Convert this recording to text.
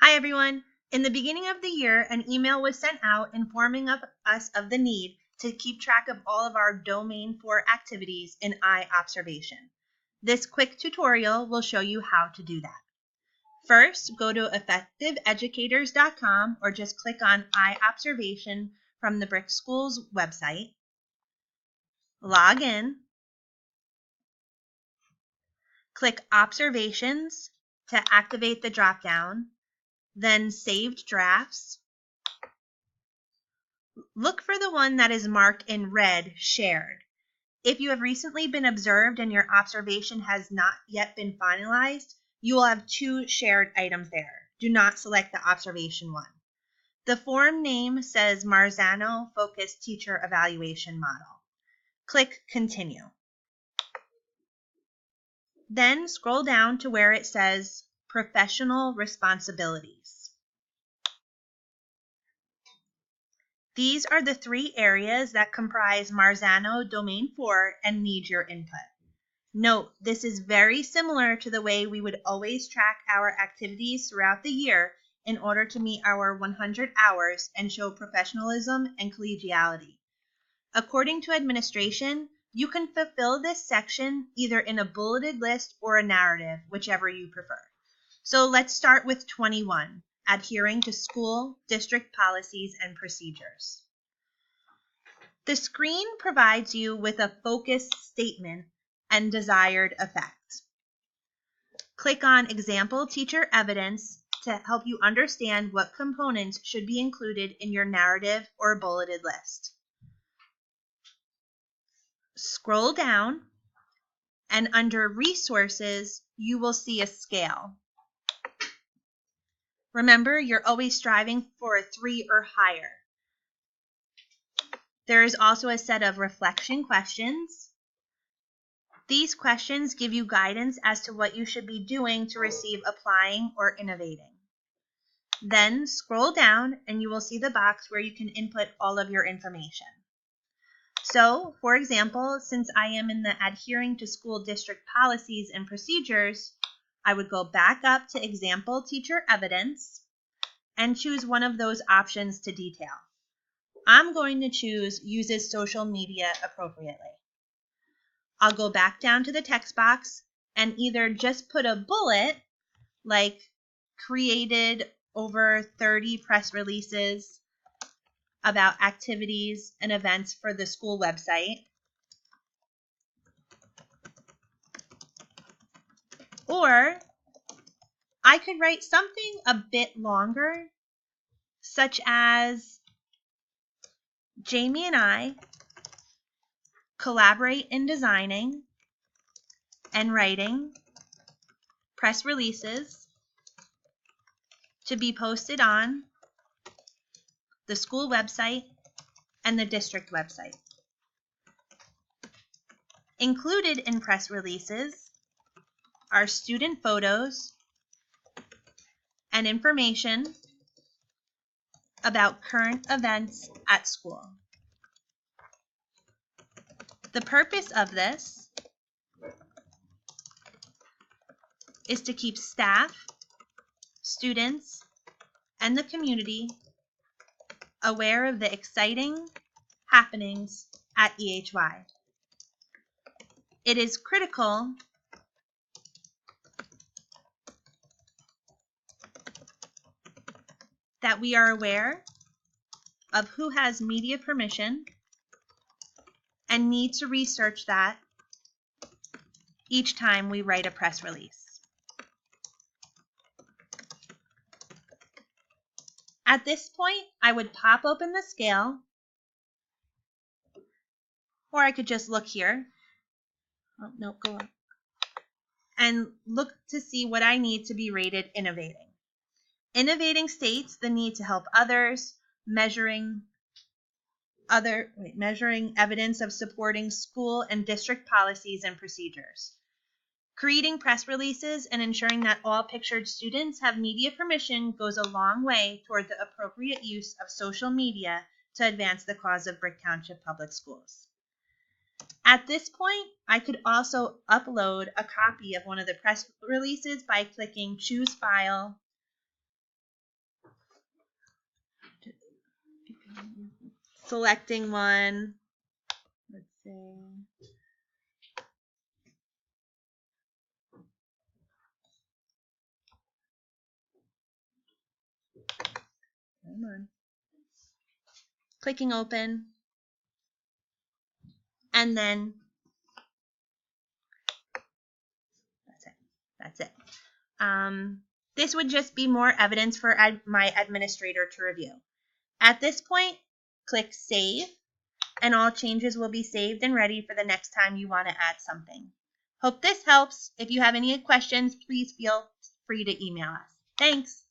Hi, everyone. In the beginning of the year, an email was sent out informing us of the need to keep track of all of our Domain 4 activities in iObservation. This quick tutorial will show you how to do that. First, go to effectiveeducators.com or just click on iObservation from the Brick Schools website. Log in. Click Observations to activate the dropdown, then Saved Drafts. Look for the one that is marked in red, Shared. If you have recently been observed and your observation has not yet been finalized, you will have two shared items there. Do not select the observation one. The form name says Marzano Focused Teacher Evaluation Model. Click Continue. Then scroll down to where it says Professional Responsibilities. These are the three areas that comprise Marzano Domain 4 and need your input. Note, this is very similar to the way we would always track our activities throughout the year in order to meet our 100 hours and show professionalism and collegiality. According to administration, you can fulfill this section either in a bulleted list or a narrative, whichever you prefer. So let's start with 21, adhering to school district policies and procedures. The screen provides you with a focus statement and desired effect. Click on Example Teacher Evidence to help you understand what components should be included in your narrative or bulleted list. Scroll down, and under Resources, you will see a scale. Remember, you're always striving for a 3 or higher. There is also a set of reflection questions. These questions give you guidance as to what you should be doing to receive applying or innovating. Then scroll down and you will see the box where you can input all of your information. So, for example, since I am in the adhering to school district policies and procedures, I would go back up to Example Teacher Evidence and choose one of those options to detail. I'm going to choose Uses Social Media Appropriately. I'll go back down to the text box and either just put a bullet like created over 30 press releases about activities and events for the school website, or I could write something a bit longer, such as Jamie and I collaborate in designing and writing press releases to be posted on the school website and the district website. Included in press releases are student photos and information about current events at school. The purpose of this is to keep staff, students, and the community aware of the exciting happenings at EHY. It is critical that we are aware of who has media permission and need to research that each time we write a press release. At this point, I would pop open the scale, or I could just look here. Oh, no, go up. And look to see what I need to be rated innovating. Innovating states the need to help others, measuring evidence of supporting school and district policies and procedures. Creating press releases and ensuring that all pictured students have media permission goes a long way toward the appropriate use of social media to advance the cause of Brick Township Public Schools. At this point, I could also upload a copy of one of the press releases by clicking Choose File selecting one. Let's see. Come on. Clicking open. And then that's it. This would just be more evidence for my administrator to review. At this point, click Save, and all changes will be saved and ready for the next time you want to add something. Hope this helps. If you have any questions, please feel free to email us. Thanks.